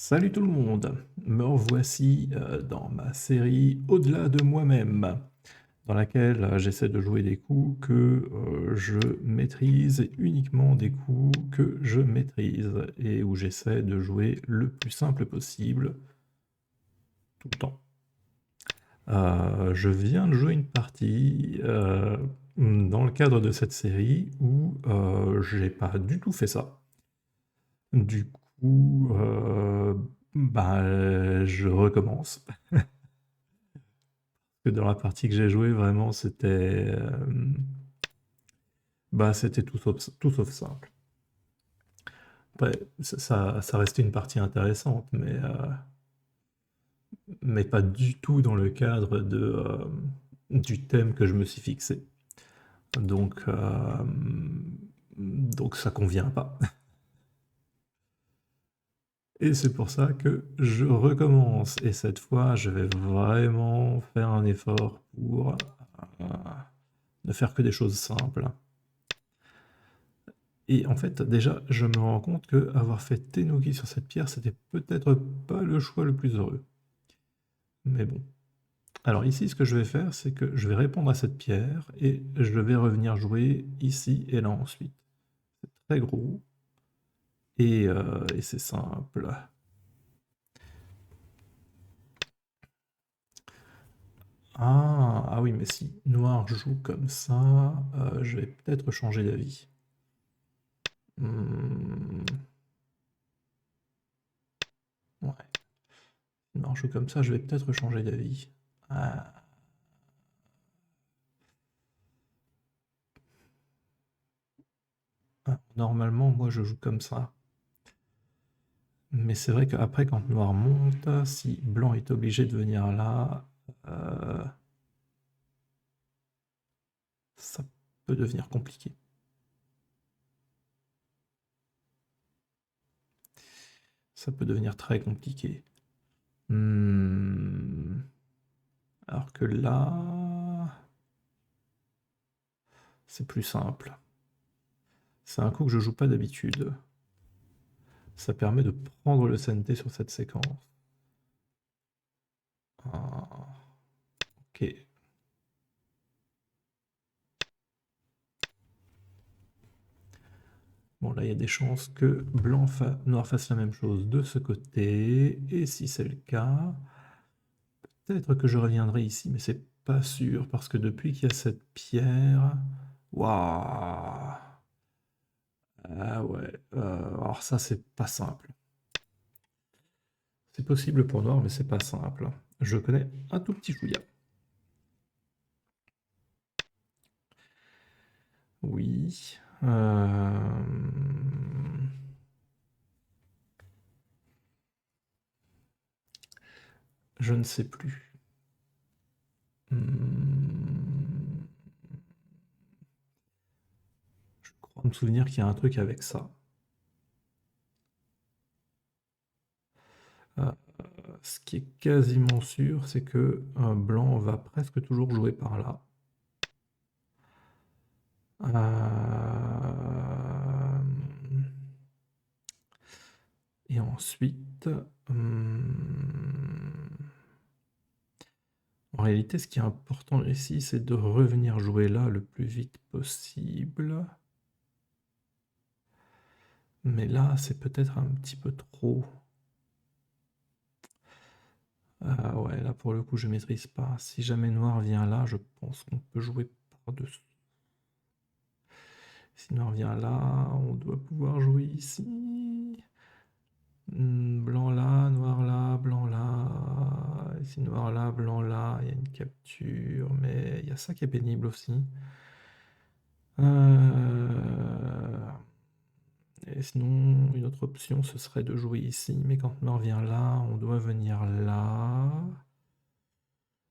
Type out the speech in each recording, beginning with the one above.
Salut tout le monde, me revoici dans ma série Au-delà de moi-même, dans laquelle j'essaie de jouer des coups que je maîtrise et uniquement des coups que je maîtrise, et où j'essaie de jouer le plus simple possible, tout le temps. Je viens de jouer une partie dans le cadre de cette série où j'ai pas du tout fait ça. Du coup, je recommence. Que dans la partie que j'ai jouée, vraiment, c'était tout sauf simple. Après, ça restait une partie intéressante, mais pas du tout dans le cadre du thème que je me suis fixé. Donc, donc ça convient pas. Et c'est pour ça que je recommence. Et cette fois, je vais vraiment faire un effort pour ne faire que des choses simples. Et en fait, déjà, je me rends compte que avoir fait Tenuki sur cette pierre, c'était peut-être pas le choix le plus heureux. Mais bon. Alors ici, ce que je vais faire, c'est que je vais répondre à cette pierre et je vais revenir jouer ici et là ensuite. C'est très gros et c'est simple. Ah oui, mais si noir joue comme ça, je vais peut-être changer d'avis. Hmm, ouais. Noir joue comme ça, je vais peut-être changer d'avis. Ah. Normalement, moi je joue comme ça. Mais c'est vrai qu'après, quand noir monte, si blanc est obligé de venir là, euh, ça peut devenir compliqué. Ça peut devenir très compliqué. Hmm. Alors que là, c'est plus simple. C'est un coup que je joue pas d'habitude. Ça permet de prendre le CNT sur cette séquence. Ah, ok. Bon, là, il y a des chances que noir fasse la même chose de ce côté. Et si c'est le cas, peut-être que je reviendrai ici, mais c'est pas sûr, parce que depuis qu'il y a cette pierre... Waouh! Ah ouais, alors ça, c'est pas simple. C'est possible pour noir, mais c'est pas simple. Je connais un tout petit chouïa. Oui. Je ne sais plus. Hmm, je crois me souvenir qu'il y a un truc avec ça. Euh, Ce qui est quasiment sûr, c'est que un blanc va presque toujours jouer par là. Et ensuite, en réalité, ce qui est important ici, c'est de revenir jouer là le plus vite possible. Mais là, c'est peut-être un petit peu trop. Ah ouais, là pour le coup, je maîtrise pas. Si jamais noir vient là, je pense qu'on peut jouer par-dessus. Si noir vient là, on doit pouvoir jouer ici. Blanc là, noir là, blanc là. Ici noir là, blanc là. Il y a une capture, mais il y a ça qui est pénible aussi. Et sinon, une autre option, ce serait de jouer ici. Mais quand noir vient là, on doit venir là.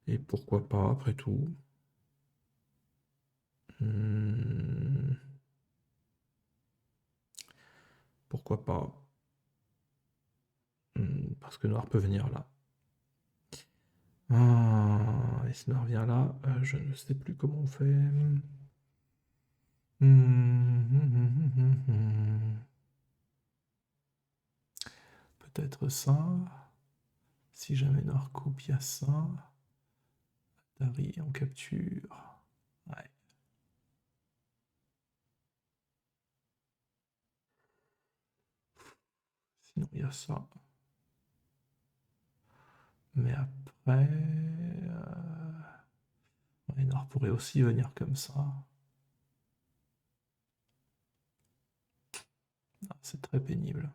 Et pourquoi pas, après tout. Hmm, pourquoi pas. Parce que noir peut venir là. Et si noir vient là, je ne sais plus comment on fait. peut-être ça. Si jamais noir coupe, il y a ça. Atari en capture. Ouais. Sinon, il y a ça. Mais après... ouais, noir pourrait aussi venir comme ça. Ah, c'est très pénible.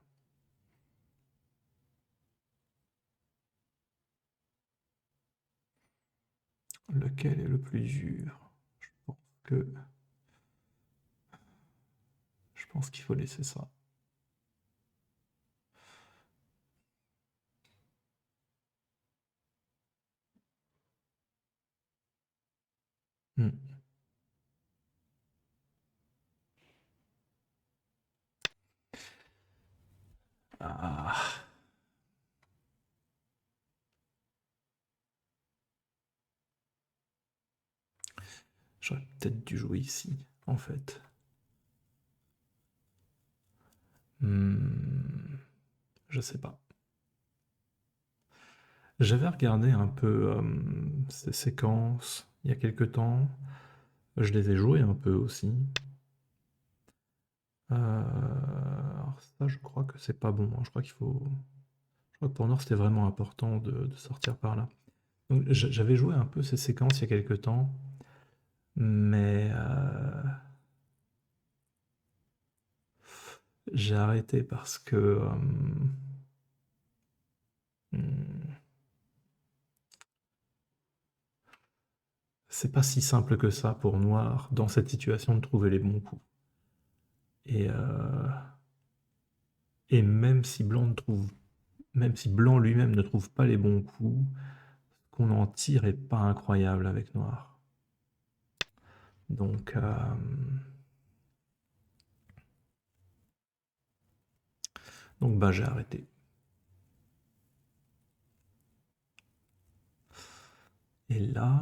Lequel est le plus dur? Je pense qu'il faut laisser ça. Hmm. Ah. J'aurais peut-être dû jouer ici, en fait. Je sais pas. J'avais regardé un peu ces séquences il y a quelque temps. Je les ai jouées un peu aussi. Alors ça, je crois que c'est pas bon, hein. Je crois que pour Nord, c'était vraiment important de sortir par là. Donc j'avais joué un peu ces séquences il y a quelque temps, mais j'ai arrêté parce que c'est pas si simple que ça pour Noir, dans cette situation, de trouver les bons coups. Et même si même si Blanc lui-même ne trouve pas les bons coups, ce qu'on en tire est pas incroyable avec Noir. Donc bah j'ai arrêté. Et là,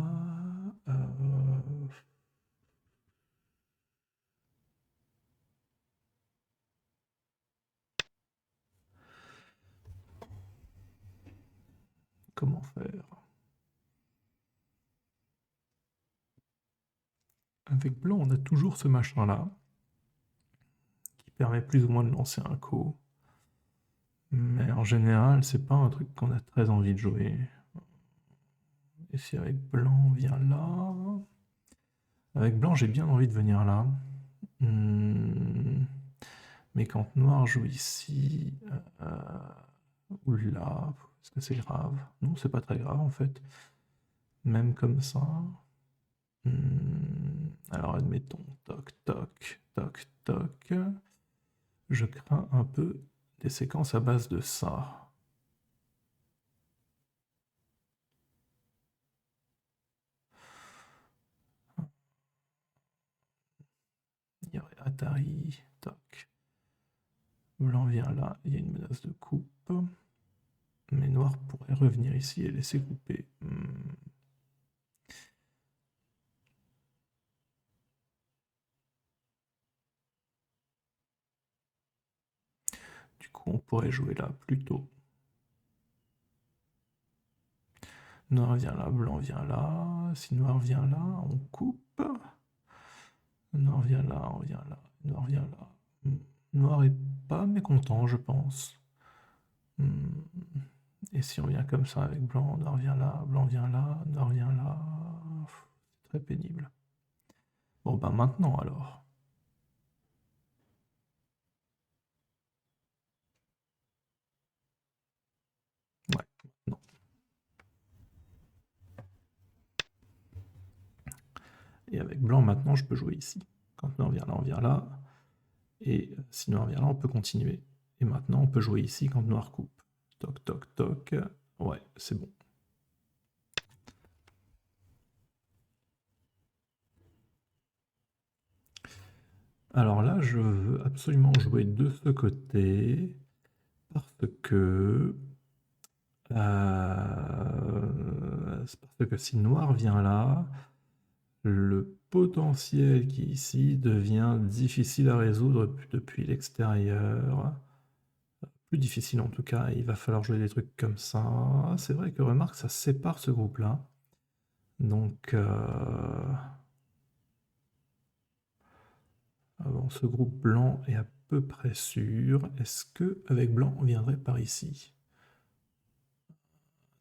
comment faire? Avec Blanc, on a toujours ce machin-là, qui permet plus ou moins de lancer un coup. Mais en général, c'est pas un truc qu'on a très envie de jouer. Et si avec Blanc, on vient là... Avec Blanc, j'ai bien envie de venir là. Mais quand Noir joue ici... ou là... Est-ce que c'est grave? Non, c'est pas très grave en fait. Même comme ça... alors admettons, toc, toc, toc, toc. Je crains un peu des séquences à base de ça. Il y aurait Atari, toc. Blanc vient là, il y a une menace de coupe. Mais Noir pourrait revenir ici et laisser couper. Du coup, on pourrait jouer là plutôt. Noir vient là, Blanc vient là. Si Noir vient là, on coupe. Noir vient là, on vient là. Noir vient là. Noir est pas mécontent, je pense. Et si on vient comme ça avec Blanc, Noir vient là, Blanc vient là, Noir vient là. C'est très pénible. Bon, ben maintenant alors. Ouais, non. Et avec Blanc, maintenant, je peux jouer ici. Quand Noir vient là, on vient là. Et si Noir vient là, on peut continuer. Et maintenant, on peut jouer ici quand Noir coupe. Toc, toc, toc. Ouais, c'est bon. Alors là, je veux absolument jouer de ce côté, parce que si Noir vient là, le potentiel qui est ici devient difficile à résoudre depuis l'extérieur, plus difficile en tout cas. Il va falloir jouer des trucs comme ça. C'est vrai que remarque, ça sépare ce groupe-là. Donc, bon, ce groupe blanc est à peu près sûr. Est-ce que avec blanc, on viendrait par ici?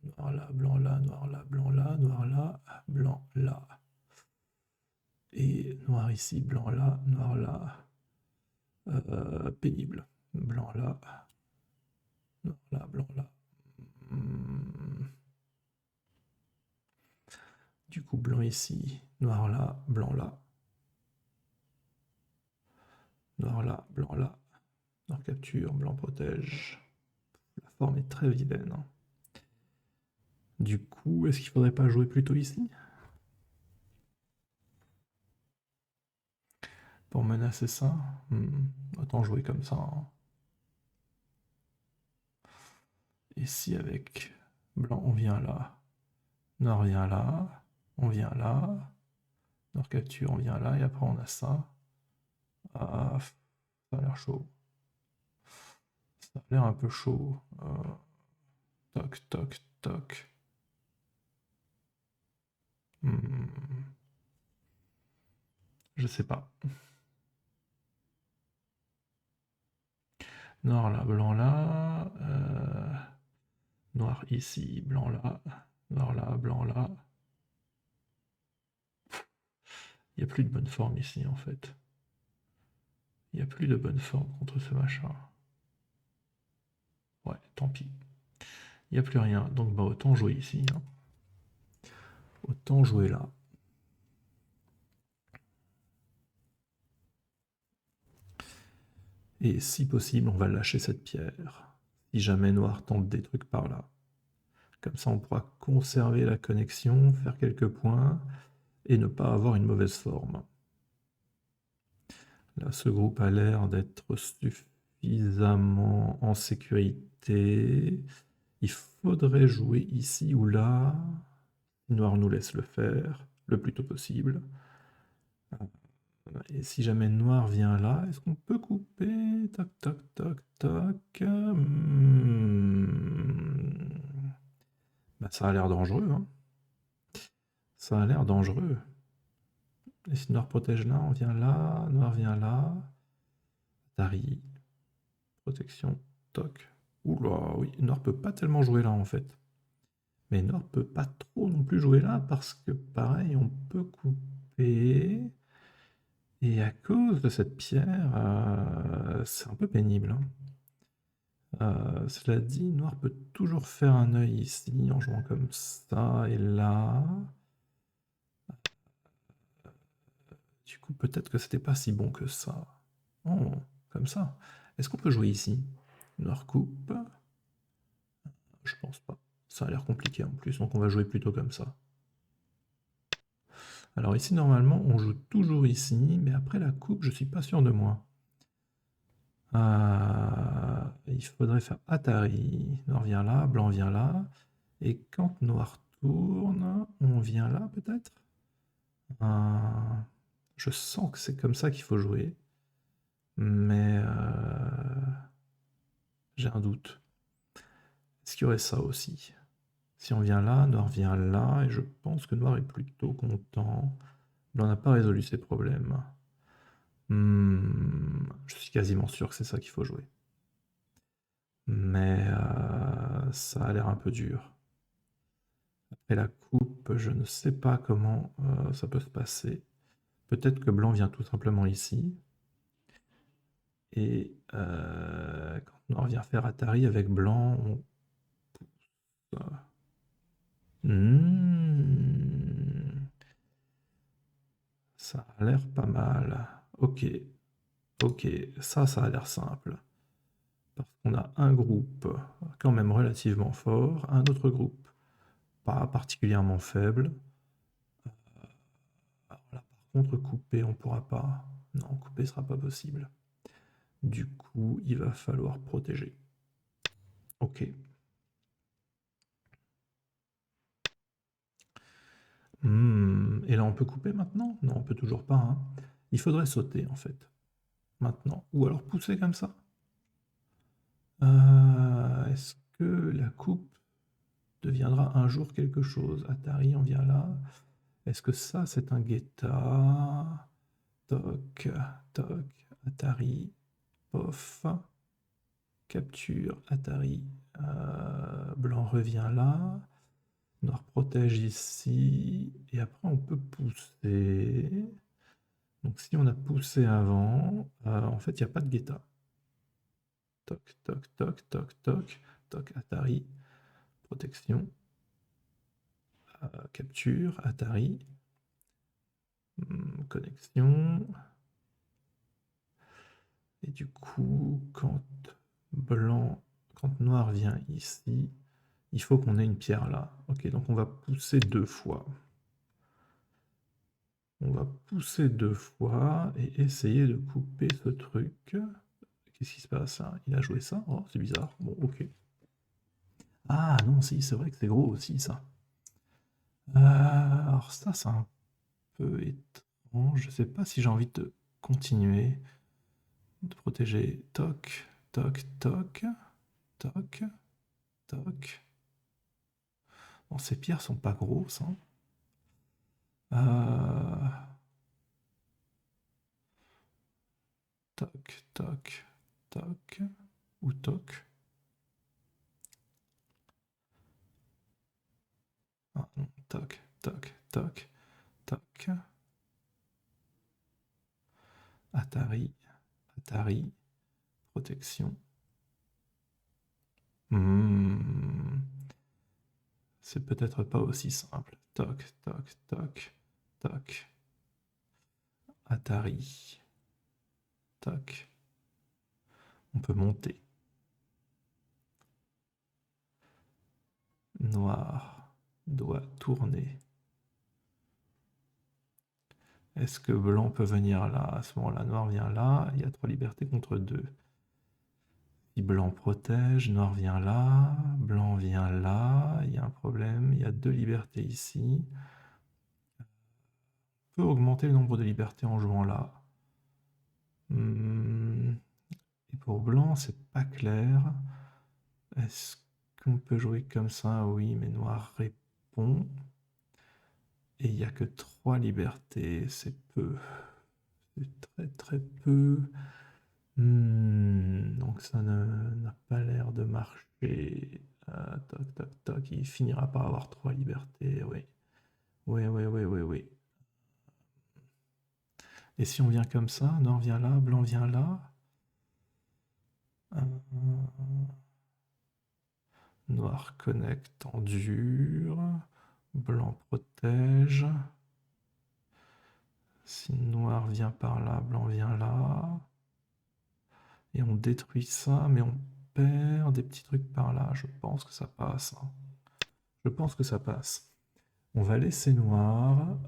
Noir là, blanc là, noir là, blanc là, noir là, blanc là. Et noir ici, blanc là, noir là. Pénible. Blanc là, noir là, blanc là. Du coup, blanc ici, noir là, blanc là. Noir là, blanc là. Noir capture, blanc protège. La forme est très vilaine. Du coup, est-ce qu'il faudrait pas jouer plutôt ici? Pour menacer ça? Autant jouer comme ça. Et si avec blanc on vient là, noir vient là, on vient là, noir capture, on vient là, et après on a ça. Ah, ça a l'air chaud. Ça a l'air un peu chaud. Toc, toc, toc. Je sais pas. Noir là, blanc là. Noir ici, blanc là. Noir là, blanc là. Il n'y a plus de bonne forme ici en fait. Il n'y a plus de bonne forme contre ce machin. Ouais, tant pis. Il n'y a plus rien. Donc bah autant jouer ici. Hein. Autant jouer là. Et si possible, on va lâcher cette pierre. Si jamais noir tente des trucs par là. Comme ça, on pourra conserver la connexion, faire quelques points, et ne pas avoir une mauvaise forme. Là, ce groupe a l'air d'être suffisamment en sécurité. Il faudrait jouer ici ou là. Noir nous laisse le faire le plus tôt possible. Et si jamais noir vient là, est-ce qu'on peut couper? Toc, toc, toc, toc. Bah, ça a l'air dangereux. Hein. Ça a l'air dangereux. Et si noir protège là, on vient là, noir vient là. Tari. Protection. Toc. Oula, oui, noir peut pas tellement jouer là en fait. Mais noir peut pas trop non plus jouer là parce que pareil, on peut couper. Et à cause de cette pierre, c'est un peu pénible. Hein. Cela dit, noir peut toujours faire un œil ici en jouant comme ça et là. Du coup, peut-être que c'était pas si bon que ça. Oh, comme ça. Est-ce qu'on peut jouer ici? Noir coupe. Je pense pas. Ça a l'air compliqué en plus, donc on va jouer plutôt comme ça. Alors ici, normalement, on joue toujours ici, mais après la coupe, je suis pas sûr de moi. Il faudrait faire Atari. Noir vient là, blanc vient là. Et quand noir tourne, on vient là peut-être? Je sens que c'est comme ça qu'il faut jouer. Mais j'ai un doute. Est-ce qu'il y aurait ça aussi? Si on vient là, noir vient là, et je pense que noir est plutôt content. Blanc n'a pas résolu ses problèmes. Je suis quasiment sûr que c'est ça qu'il faut jouer. Mais ça a l'air un peu dur. Après la coupe, je ne sais pas comment ça peut se passer. Peut-être que blanc vient tout simplement ici. Et quand noir vient faire Atari avec blanc, on pousse. Ça a l'air pas mal. Ok. Ok, ça a l'air simple. Parce qu'on a un groupe quand même relativement fort, un autre groupe pas particulièrement faible. Alors là, par contre, couper, on pourra pas. Non, couper sera pas possible. Du coup, il va falloir protéger. Ok. Et là, on peut couper maintenant? Non, on peut toujours pas. Hein. Il faudrait sauter, en fait. Maintenant. Ou alors pousser comme ça. Est-ce que la coupe deviendra un jour quelque chose? Atari, on vient là. Est-ce que ça, c'est un guetta? Toc, toc, Atari, pof, capture, Atari, blanc revient là, noir protège ici, et après on peut pousser. Donc si on a poussé avant, en fait il n'y a pas de guetta. Toc, toc, toc, toc, toc, toc, Atari, protection, capture, Atari, connexion. Et du coup, quand noir vient ici, il faut qu'on ait une pierre là. Ok, donc on va pousser 2 fois. On va pousser 2 fois et essayer de couper ce truc. Qu'est-ce qui se passe là? Il a joué ça? Oh, c'est bizarre. Bon, ok. Ah non, si, c'est vrai que c'est gros aussi, ça. Alors ça, c'est un peu étrange. Je sais pas si j'ai envie de continuer. De protéger. Toc, toc, toc, toc, toc. Bon, ces pierres sont pas grosses, hein. Toc, toc, toc, ou toc. Ah, non, toc, toc, toc, toc. Atari, Atari, protection. C'est peut-être pas aussi simple. Toc, toc, toc, toc. Atari. Toc. On peut monter. Noir doit tourner. Est-ce que blanc peut venir là? À ce moment-là, noir vient là. Il y a 3 libertés contre 2. Si blanc protège, noir vient là. Blanc vient là. Il y a un problème. Il y a 2 libertés ici. On peut augmenter le nombre de libertés en jouant là. Et pour blanc, c'est pas clair. Est-ce qu'on peut jouer comme ça? Oui, mais noir répond. Et il n'y a que 3 libertés, c'est peu. C'est très très peu. Donc ça n'a pas l'air de marcher. Toc, toc, toc. Il finira par avoir 3 libertés, oui. Oui, oui, oui, oui, oui. Et si on vient comme ça, noir vient là, blanc vient là. Noir connecte en dur. Blanc protège. Si noir vient par là, blanc vient là. Et on détruit ça, mais on perd des petits trucs par là. Je pense que ça passe, hein. Je pense que ça passe. On va laisser noir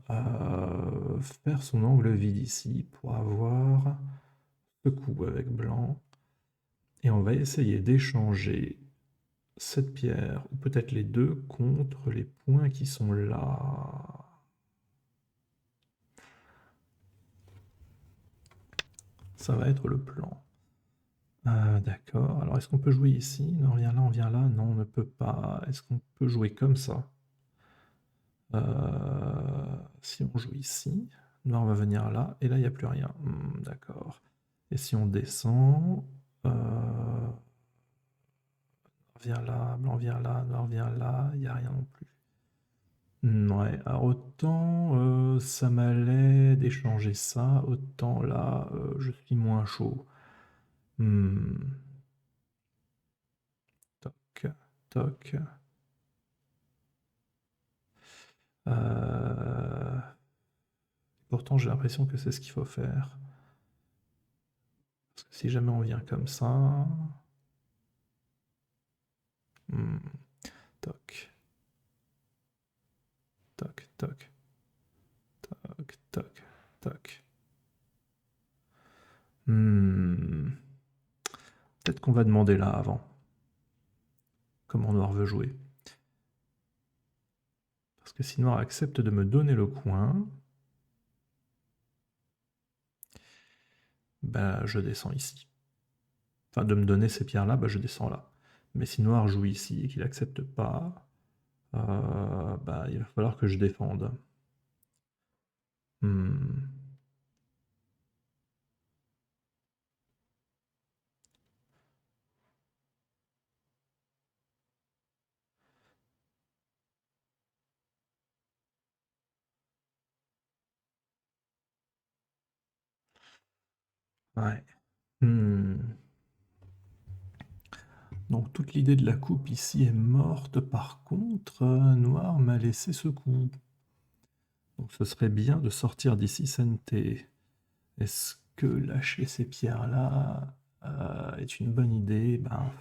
faire son angle vide ici pour avoir ce coup avec blanc. Et on va essayer d'échanger cette pierre, ou peut-être les deux, contre les points qui sont là. Ça va être le plan. D'accord. Alors, est-ce qu'on peut jouer ici? Non, on vient là, on vient là. Non, on ne peut pas. Est-ce qu'on peut jouer comme ça? Si on joue ici, noir va venir là, et là, il n'y a plus rien. D'accord. Et si on descend, noir vient là, blanc vient là, noir vient là, il n'y a rien non plus. Ouais, alors autant ça m'allait d'échanger ça, autant là, je suis moins chaud. Toc, toc. Pourtant, j'ai l'impression que c'est ce qu'il faut faire. Parce que si jamais on vient comme ça... Toc. Toc, toc. Toc, toc, toc. Peut-être qu'on va demander là avant. Comment noir veut jouer. Parce que si noir accepte de me donner le coin... Ben, je descends ici. enfin de me donner ces pierres-là, bah, je descends là. Mais si noir joue ici et qu'il accepte pas, bah, il va falloir que je défende. Hmm. Ouais. Hmm. Donc toute l'idée de la coupe ici est morte. Par contre, noir m'a laissé ce coup. Donc ce serait bien de sortir d'ici Sente. Est-ce que lâcher ces pierres-là est une bonne idée? Ben,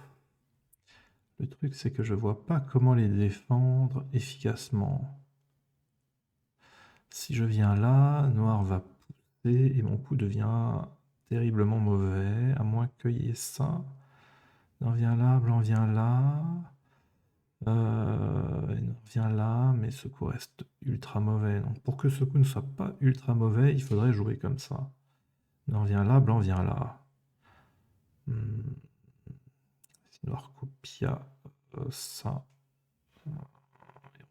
le truc, c'est que je vois pas comment les défendre efficacement. Si je viens là, noir va pousser et mon coup devient terriblement mauvais, à moins qu'il y ait ça. Blanc vient là, blanc vient là. Noir vient là, mais ce coup reste ultra mauvais. Donc pour que ce coup ne soit pas ultra mauvais, il faudrait jouer comme ça. Noir vient là, blanc vient là. Si noir copia ça, on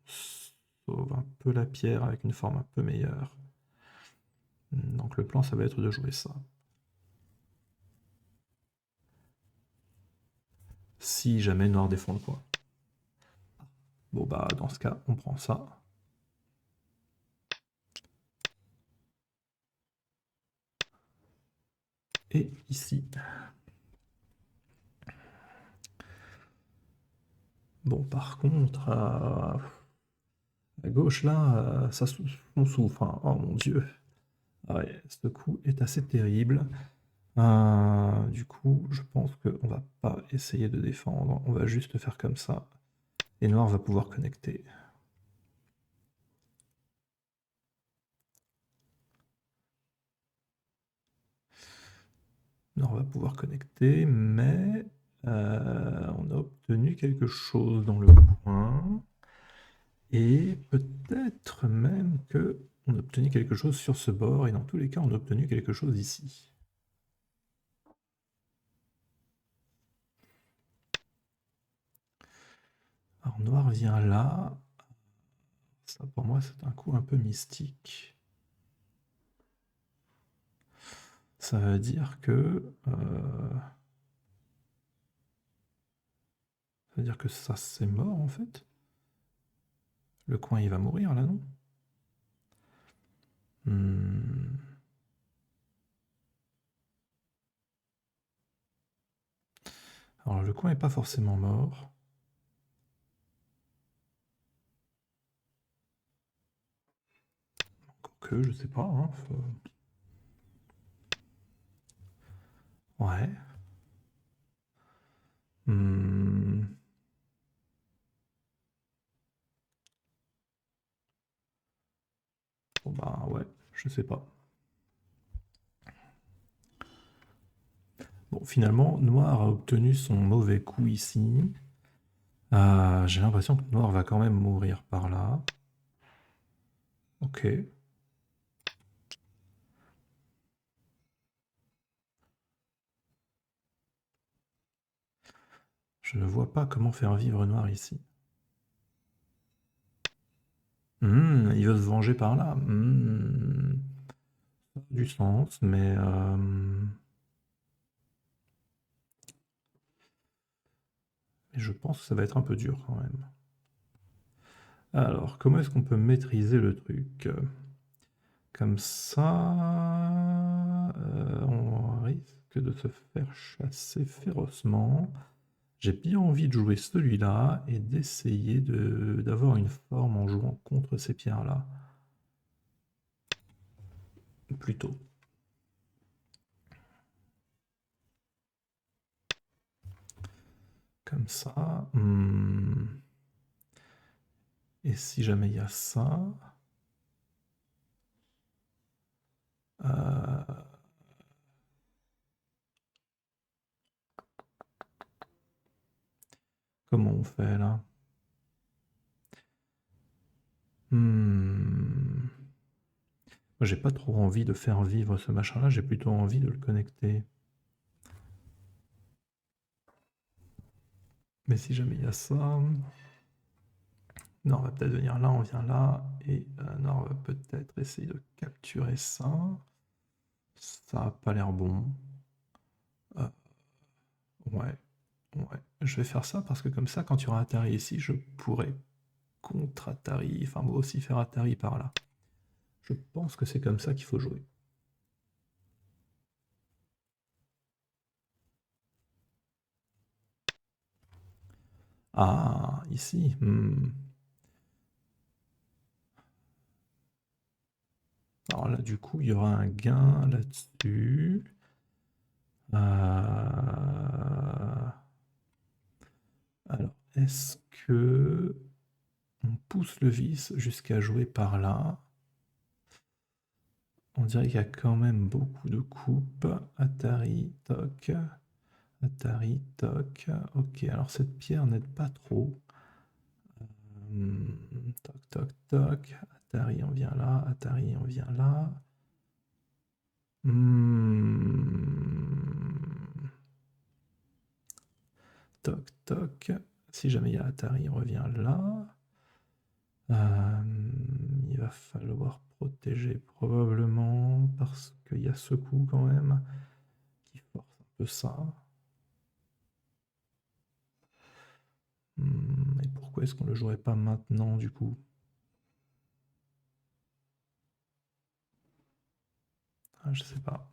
sauve un peu la pierre avec une forme un peu meilleure. Donc le plan, ça va être de jouer ça. Si jamais noir défend le coin. Bon bah dans ce cas, on prend ça. Et ici. Bon par contre, à gauche là, on souffre. Hein. Oh mon dieu. Ah ouais, ce coup est assez terrible. Du coup, je pense qu'on va pas essayer de défendre. On va juste faire comme ça. Et noir va pouvoir connecter. Noir va pouvoir connecter, mais on a obtenu quelque chose dans le coin. Et peut-être même que on a obtenu quelque chose sur ce bord, et dans tous les cas, on a obtenu quelque chose ici. Alors noir vient là. Ça pour moi c'est un coup un peu mystique. Ça veut dire que ça c'est mort en fait. Le coin il va mourir là, non? Alors le coin est pas forcément mort. Encore que, je sais pas. Hein, Ouais. Bon bah ouais, je sais pas. Bon, finalement, noir a obtenu son mauvais coup ici. J'ai l'impression que noir va quand même mourir par là. Ok. Je ne vois pas comment faire vivre noir ici. Il veut se venger par là. Ça a du sens, mais je pense que ça va être un peu dur quand même. Alors, comment est-ce qu'on peut maîtriser le truc? Comme ça, on risque de se faire chasser férocement. J'ai bien envie de jouer celui-là et d'essayer d'avoir une forme en jouant contre ces pierres-là. Plutôt. Comme ça. Et si jamais il y a ça... Comment on fait là? Moi, j'ai pas trop envie de faire vivre ce machin-là, j'ai plutôt envie de le connecter. Mais si jamais il y a ça... Non, on va peut-être venir là, on vient là. Et non, on va peut-être essayer de capturer ça. Ça n'a pas l'air bon. Ouais, ouais. Je vais faire ça parce que comme ça, quand tu auras Atari ici, je pourrai contre Atari, enfin moi aussi faire Atari par là. Je pense que c'est comme ça qu'il faut jouer. Ah, ici. Alors là, du coup, il y aura un gain là-dessus. Alors, est-ce que on pousse le vis jusqu'à jouer par là? On dirait qu'il y a quand même beaucoup de coupes. Atari, toc. Atari, toc. Ok, alors cette pierre n'aide pas trop. Toc, toc, toc. Atari, on vient là. Atari, on vient là. Toc, toc. Si jamais il y a Atari, on revient là. Il va falloir protéger probablement parce qu'il y a ce coup quand même qui force un peu ça. Et pourquoi est-ce qu'on le jouerait pas maintenant du coup? Ah, je sais pas.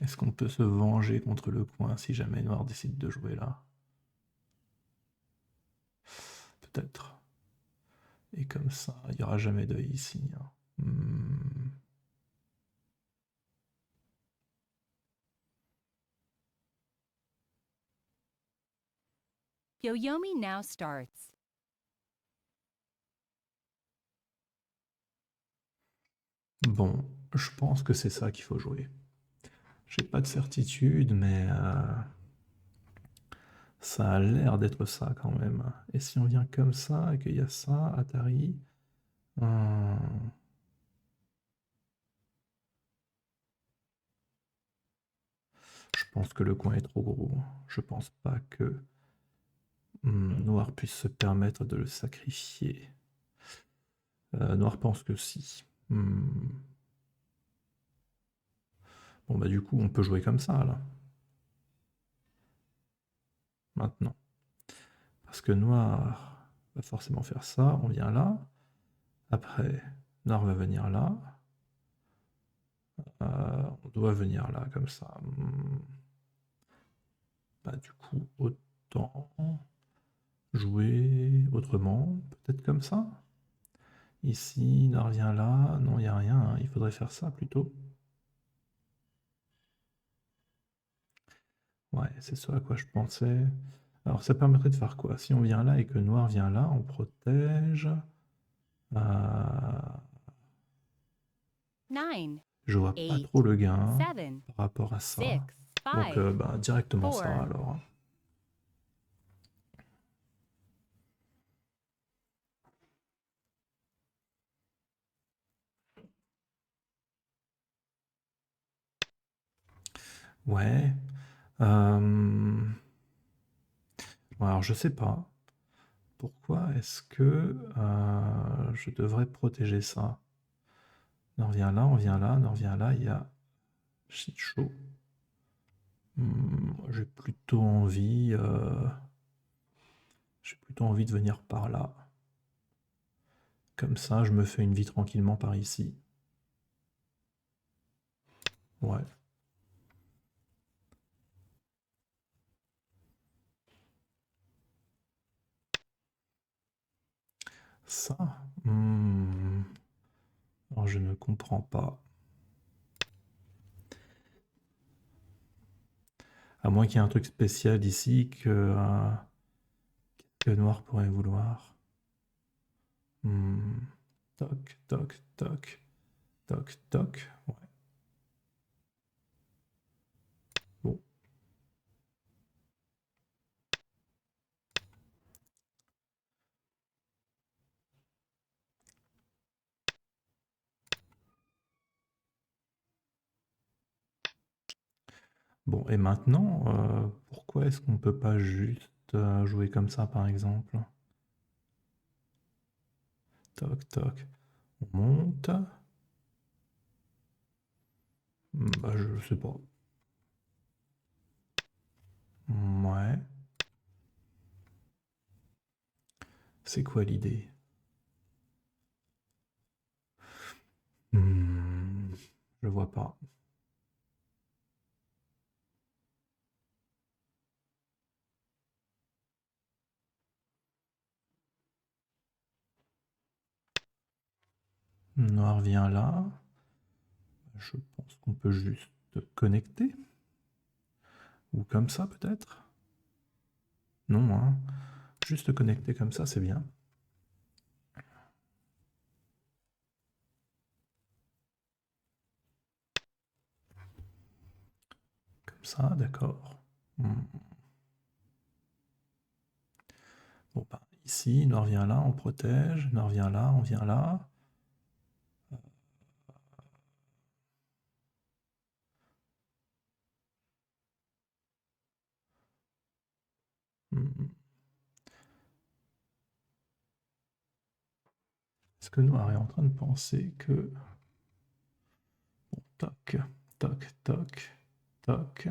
Est-ce qu'on peut se venger contre le coin si jamais Noir décide de jouer là? Peut-être. Et comme ça, il n'y aura jamais d'œil ici. Yoyomi now starts. Bon, je pense que c'est ça qu'il faut jouer. J'ai pas de certitude, mais ça a l'air d'être ça quand même. Et si on vient comme ça et qu'il y a ça, Atari... Je pense que le coin est trop gros. Je pense pas que Noir puisse se permettre de le sacrifier. Noir pense que si. Bon bah du coup on peut jouer comme ça là. Maintenant. Parce que Noir va forcément faire ça, on vient là. Après, Noir va venir là. On doit venir là comme ça. Bah du coup autant jouer autrement, peut-être comme ça. Ici, Noir vient là. Non, il n'y a rien, hein. Il faudrait faire ça plutôt. Ouais, c'est ce à quoi je pensais. Alors, ça permettrait de faire quoi? Si on vient là et que Noir vient là, on protège. Je vois pas trop le gain par rapport à ça. Donc, bah, directement ça alors. Ouais. Alors, je sais pas. Pourquoi est-ce que je devrais protéger ça? On revient là, on vient là, on revient là, il y a shit show. J'ai plutôt envie de venir par là. Comme ça, je me fais une vie tranquillement par ici. Ouais. Ça, alors je ne comprends pas. À moins qu'il y ait un truc spécial ici que Noir pourrait vouloir. Toc, toc, toc, toc, toc. Ouais. Bon. Bon, et maintenant, pourquoi est-ce qu'on ne peut pas juste jouer comme ça, par exemple? Toc, toc. On monte. Bah, je sais pas. Ouais. C'est quoi l'idée? Je vois pas. Noir vient là. Je pense qu'on peut juste connecter. Ou comme ça, peut-être? Non, hein. Juste connecter comme ça, c'est bien. Comme ça, d'accord. Bon, bah, ici, noir vient là, on protège. Noir vient là, on vient là. Est-ce que Noir est en train de penser que... Bon, toc, toc, toc, toc.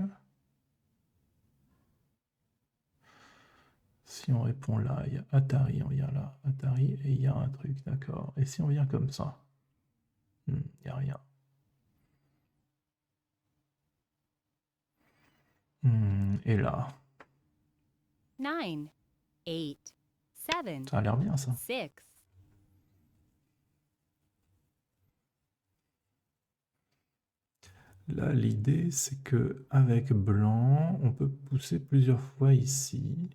Si on répond là, il y a Atari, on vient là, Atari, et il y a un truc, d'accord. Et si on vient comme ça? Il n'y a rien. Et là? 9, 8, 7, Ça a l'air bien, ça. 6. Là, l'idée, c'est que avec blanc, on peut pousser plusieurs fois ici.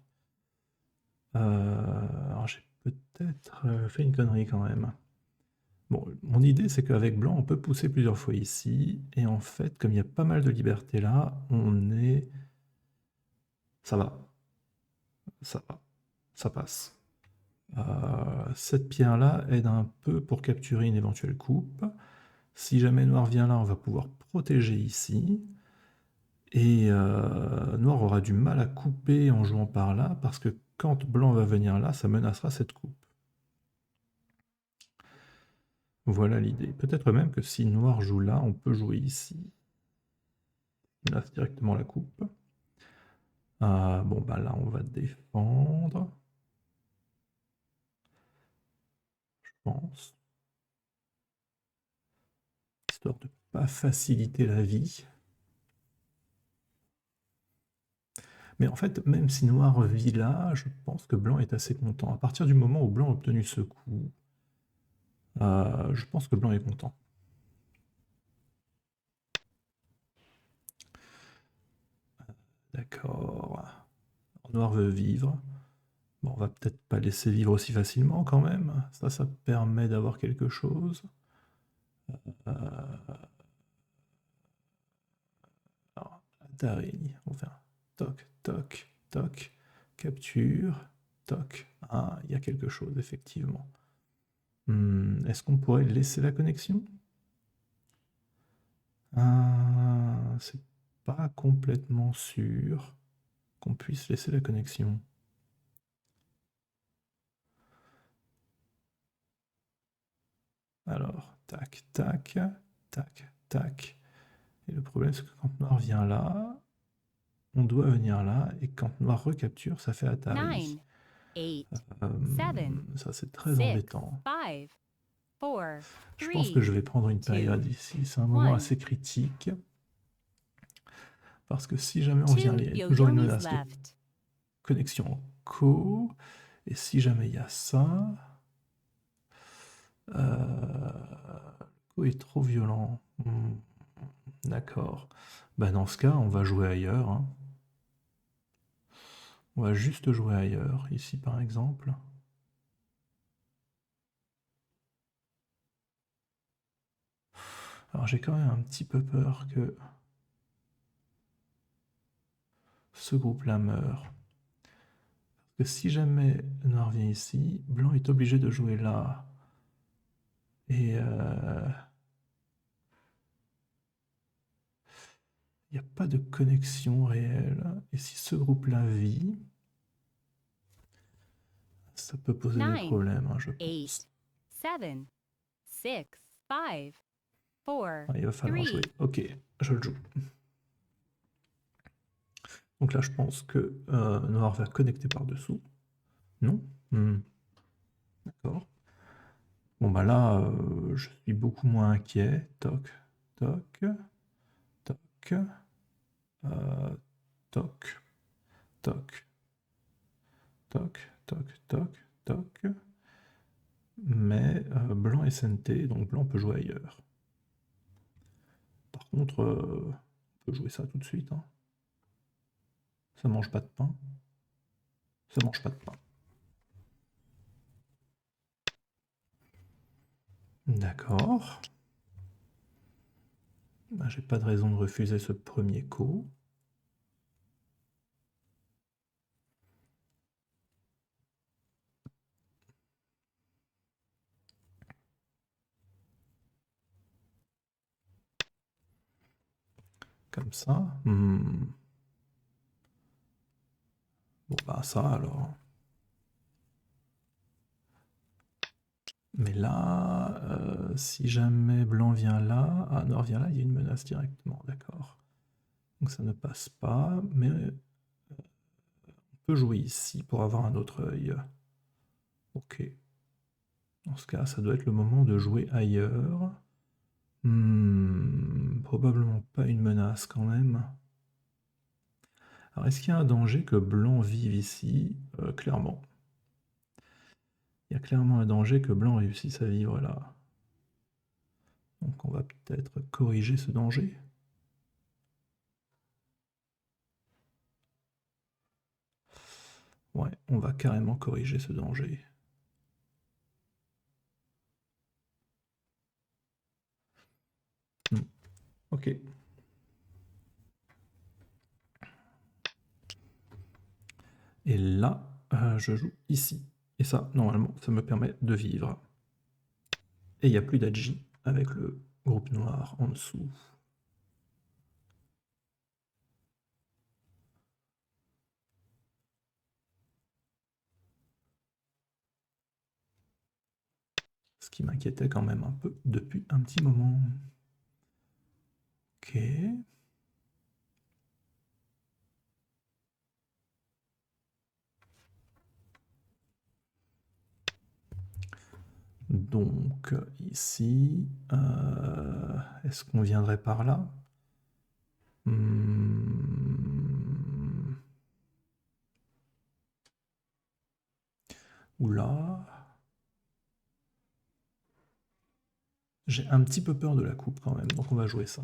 Alors, j'ai peut-être fait une connerie quand même. Bon, mon idée, c'est qu'avec blanc, on peut pousser plusieurs fois ici. Et en fait, comme il y a pas mal de liberté là, on est... Ça va. Ça va. Ça passe. Cette pierre-là aide un peu pour capturer une éventuelle coupe. Si jamais noir vient là, on va pouvoir protéger ici. Et noir aura du mal à couper en jouant par là, parce que quand blanc va venir là, ça menacera cette coupe. Voilà l'idée. Peut-être même que si noir joue là, on peut jouer ici. Il menace directement la coupe. Bon, bah là, on va défendre. Je pense. Histoire de ne pas faciliter la vie. Mais en fait, même si noir vit là, je pense que blanc est assez content. À partir du moment où blanc a obtenu ce coup, je pense que blanc est content. D'accord. Noir veut vivre. Bon, on va peut-être pas laisser vivre aussi facilement quand même. Ça permet d'avoir quelque chose. Alors, Atari, on fait un toc, toc, toc, capture, toc. Ah, il y a quelque chose, effectivement. Est-ce qu'on pourrait laisser la connexion? C'est pas complètement sûr qu'on puisse laisser la connexion. Alors, tac, tac, tac, tac. Et le problème, c'est que quand noir vient là, on doit venir là, et quand noir recapture, ça fait Atari. 9, 8, Ça, c'est très 6, embêtant. 5, 4, Je pense que je vais prendre une 2, période ici. C'est un moment 1. assez critique. Parce que si jamais on vient Two là, il y a toujours une yo-yomis menace de left. connexion en co. Et si jamais il y a ça... le co est trop violent. D'accord. Bah dans ce cas, on va jouer ailleurs, hein. On va juste jouer ailleurs, ici par exemple. Alors j'ai quand même un petit peu peur que ce groupe-là meure. Parce que si jamais noir vient ici, blanc est obligé de jouer là. Et il n'y a pas de connexion réelle. Et si ce groupe-là vit, ça peut poser des 9, problèmes, hein, je 8, pense. 7, 6, 5, 4, Ah, il va falloir 3. jouer. Ok, je le joue. Donc là, je pense que Noir va connecter par-dessous. Non? D'accord. Bon, bah là, je suis beaucoup moins inquiet. Toc, toc, toc, toc, toc, toc, toc, toc, toc. Mais blanc SNT, donc blanc peut jouer ailleurs. Par contre, on peut jouer ça tout de suite, hein. Ça mange pas de pain. Ça mange pas de pain. D'accord. Bah, j'ai pas de raison de refuser ce premier coup. Comme ça. Bon, bah ça alors. Mais là, si jamais blanc vient là, ah, noir vient là, il y a une menace directement, d'accord. Donc ça ne passe pas, mais on peut jouer ici pour avoir un autre œil. Ok. Dans ce cas, ça doit être le moment de jouer ailleurs. Probablement pas une menace quand même. Alors, est-ce qu'il y a un danger que blanc vive ici? Clairement. Il y a clairement un danger que blanc réussisse à vivre là. Donc on va peut-être corriger ce danger. Ouais, on va carrément corriger ce danger. Ok. Et là, je joue ici. Et ça, normalement, ça me permet de vivre. Et il n'y a plus d'Adji avec le groupe noir en dessous. Ce qui m'inquiétait quand même un peu depuis un petit moment. Ok. Donc ici, est-ce qu'on viendrait par là? Oula. J'ai un petit peu peur de la coupe quand même, donc on va jouer ça.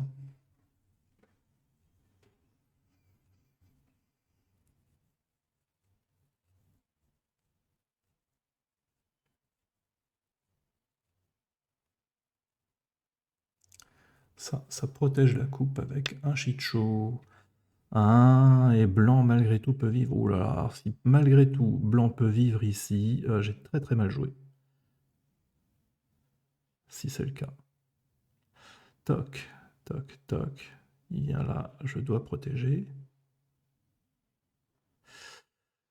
Ça protège la coupe avec un Shicho. Et blanc malgré tout peut vivre. Ouh là là, alors si malgré tout blanc peut vivre ici, j'ai très très mal joué. Si c'est le cas. Toc, toc, toc. Il vient là, je dois protéger.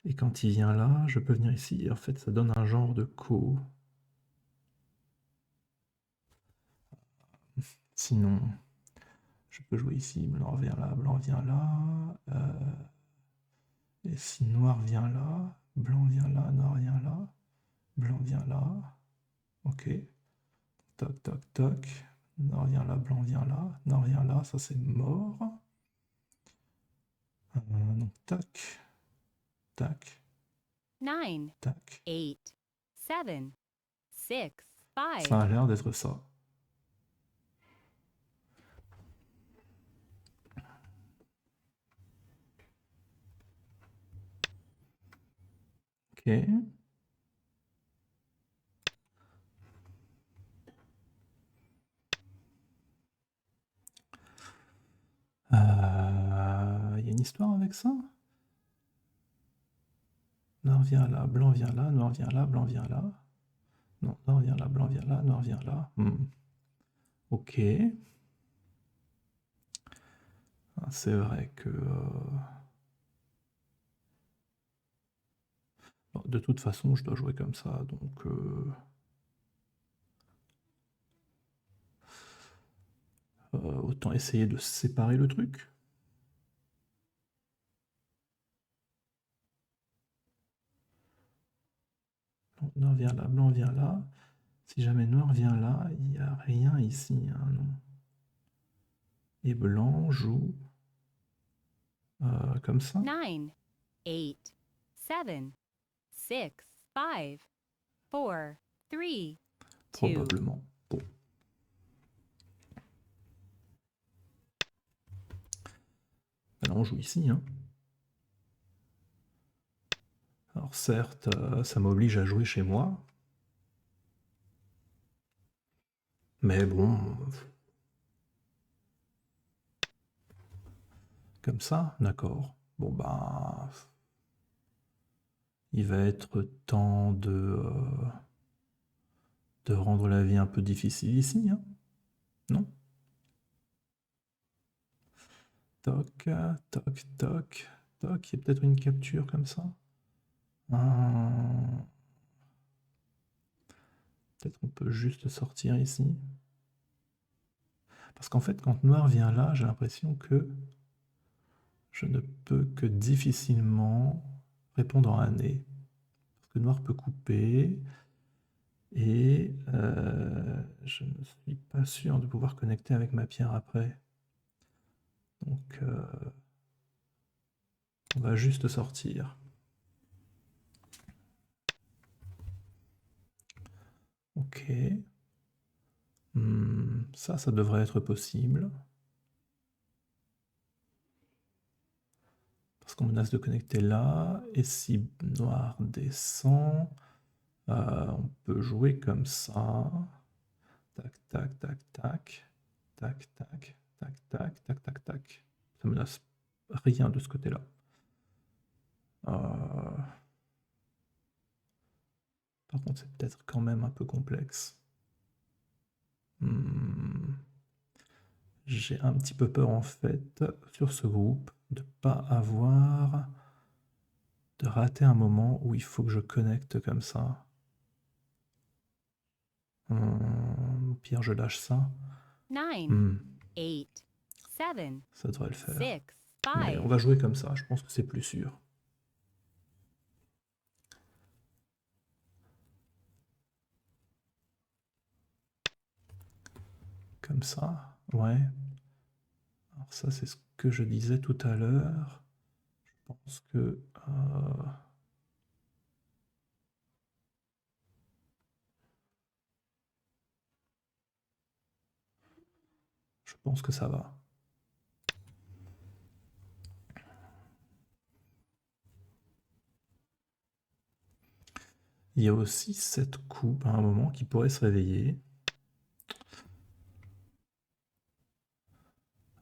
Et quand il vient là, je peux venir ici. Et en fait, ça donne un genre de co. Sinon, je peux jouer ici. Blanc vient là, blanc vient là. Et si noir vient là, blanc vient là, noir vient là, blanc vient là. Ok. Toc, toc, toc. Noir vient là, blanc vient là, noir vient là, ça c'est mort. Donc tac, tac, 9, tac. 8, 7, 6, 5. Ça a l'air d'être ça. Ok. Il y a une histoire avec ça? Noir vient là, blanc vient là, noir vient là, blanc vient là. Non, noir vient là, blanc vient là, noir vient là. Ok. c'est vrai que... bon, de toute façon, je dois jouer comme ça, donc... autant essayer de séparer le truc. Noir vient là, blanc vient là. Si jamais noir vient là, il n'y a rien ici, hein, non. Et blanc joue comme ça. 9, 8, 7, 6, 5, 4, 3, 2. Probablement. Bon. Alors on joue ici, hein. Alors certes, ça m'oblige à jouer chez moi. Mais bon... Comme ça, d'accord. Bon bah... Il va être temps de rendre la vie un peu difficile ici, hein. Non? Toc, toc, toc, toc. Il y a peut-être une capture comme ça. Peut-être on peut juste sortir ici. Parce qu'en fait, quand noir vient là, j'ai l'impression que je ne peux que difficilement répondre en un et. Parce que noir peut couper. Et je ne suis pas sûr de pouvoir connecter avec ma pierre après. Donc, on va juste sortir. Ok. Ça devrait être possible. Parce qu'on menace de connecter là. Et si noir descend, on peut jouer comme ça. Tac, tac, tac, tac. Tac, tac, tac, tac, tac, tac, tac. Ça menace rien de ce côté-là. Par contre, c'est peut-être quand même un peu complexe. J'ai un petit peu peur en fait sur ce groupe de pas avoir... de rater un moment où il faut que je connecte comme ça. Au pire, je lâche ça. 9, 8, 7, Ça devrait le faire. 6, Mais on 5. va jouer comme ça, je pense que c'est plus sûr. Comme ça, ouais. Alors ça, c'est ce que je disais tout à l'heure. Je pense que... je pense que ça va. Il y a aussi cette coupe à un moment qui pourrait se réveiller.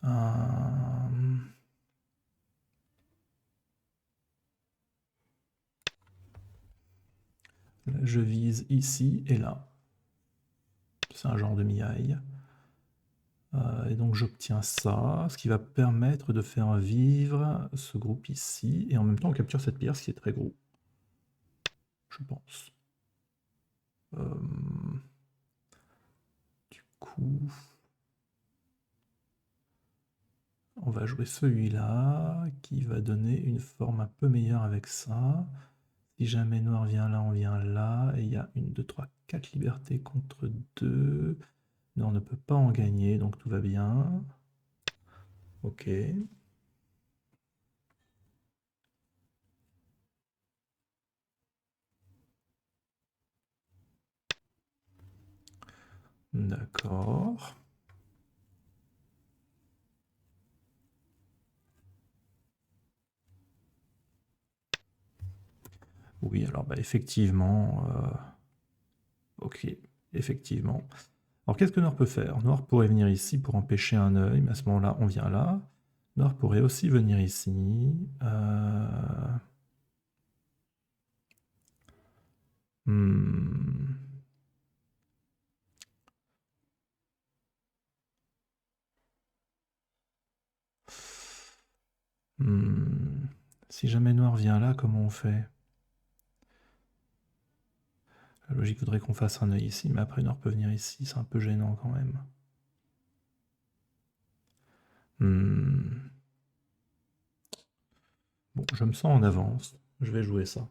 Là, je vise ici et là. C'est un genre de miaille. Et donc j'obtiens ça, ce qui va permettre de faire vivre ce groupe ici. Et en même temps, on capture cette pierre, ce qui est très gros. Je pense. Du coup... on va jouer celui-là, qui va donner une forme un peu meilleure avec ça. Si jamais noir vient là, on vient là. Et il y a 1, 2, 3, 4 libertés contre 2. Non, on ne peut pas en gagner, donc tout va bien. Ok. D'accord. Oui, alors bah, effectivement... ok, effectivement. Alors qu'est-ce que noir peut faire? Noir pourrait venir ici pour empêcher un œil, mais à ce moment-là, on vient là. Noir pourrait aussi venir ici. Si jamais noir vient là, comment on fait? La logique voudrait qu'on fasse un œil ici, mais après noir peut venir ici, c'est un peu gênant quand même. Bon, je me sens en avance, je vais jouer ça.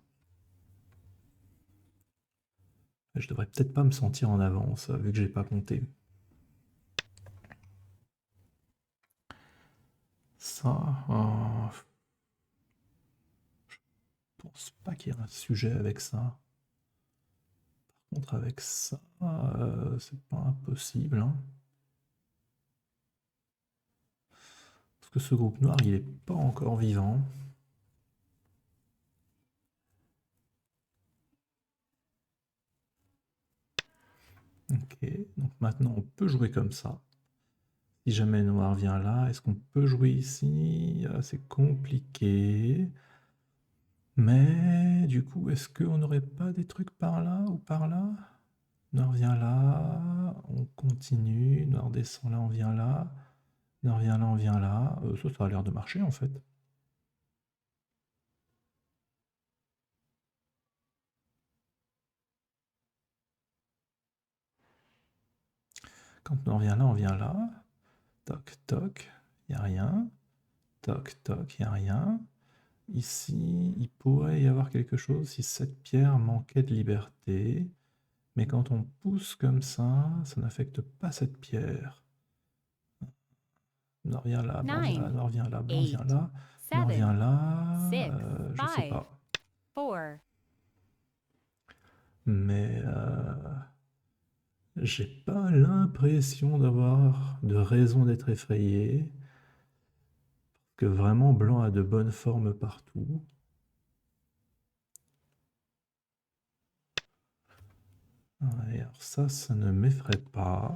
Je devrais peut-être pas me sentir en avance, vu que j'ai pas compté. Ça, je pense pas qu'il y ait un sujet avec ça. Par contre, avec ça, c'est pas impossible, hein. Parce que ce groupe noir, il est pas encore vivant. Ok, donc maintenant on peut jouer comme ça. Si jamais noir vient là, est-ce qu'on peut jouer ici? C'est compliqué. Mais du coup, est-ce qu'on n'aurait pas des trucs par là ou par là? Noir vient là, on continue. Noir descend là, on vient là. Noir vient là, on vient là. Ça a l'air de marcher en fait. Quand noir vient là, on vient là. Toc, toc, il n'y a rien. Toc, toc, il n'y a rien. Ici, il pourrait y avoir quelque chose si cette pierre manquait de liberté. Mais quand on pousse comme ça n'affecte pas cette pierre. Noir vient là, blanc vient là, noir vient là, blanc vient là, noir vient là, je sais pas. Mais j'ai pas l'impression d'avoir de raison d'être effrayé. Parce que vraiment, blanc a de bonnes formes partout. Ouais, alors ça ne m'effraie pas.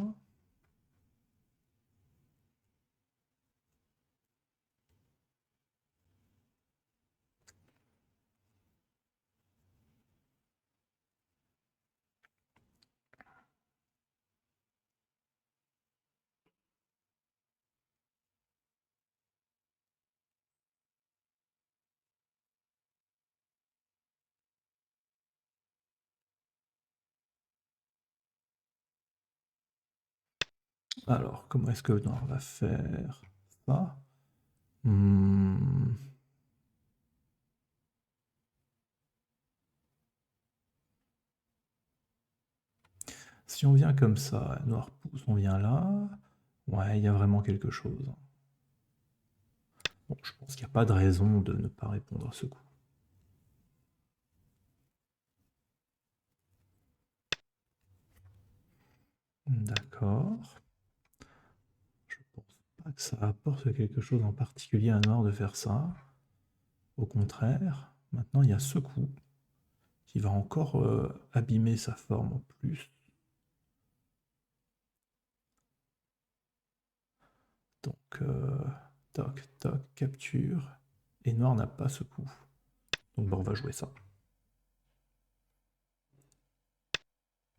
Alors, comment est-ce que noir va faire ça? Si on vient comme ça, noir pousse, on vient là. Ouais, il y a vraiment quelque chose. Bon, je pense qu'il n'y a pas de raison de ne pas répondre à ce coup. D'accord. Je pense pas que ça apporte quelque chose en particulier à noir de faire ça. Au contraire, maintenant il y a ce coup qui va encore abîmer sa forme en plus. Donc, toc, toc, capture. Et noir n'a pas ce coup. Donc on va jouer ça.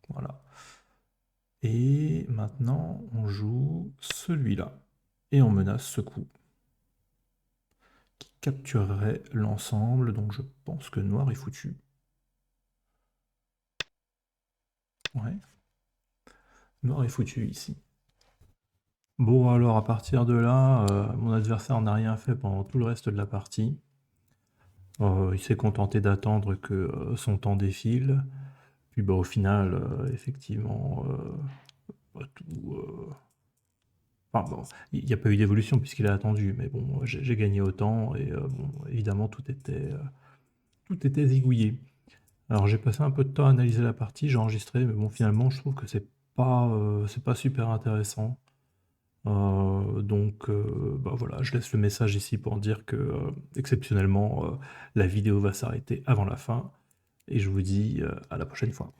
Voilà. Et maintenant, on joue celui-là. Et on menace ce coup. Qui capturerait l'ensemble. Donc je pense que noir est foutu. Ouais. Noir est foutu ici. Bon alors à partir de là, mon adversaire n'a rien fait pendant tout le reste de la partie. Il s'est contenté d'attendre que son temps défile. Puis bah, au final, effectivement, enfin, bon, il n'y a pas eu d'évolution puisqu'il a attendu, mais bon, j'ai gagné autant et bon, évidemment tout était zigouillé. Alors j'ai passé un peu de temps à analyser la partie, j'ai enregistré, mais bon finalement je trouve que c'est pas super intéressant. Donc bah voilà, je laisse le message ici pour dire que exceptionnellement la vidéo va s'arrêter avant la fin et je vous dis à la prochaine fois.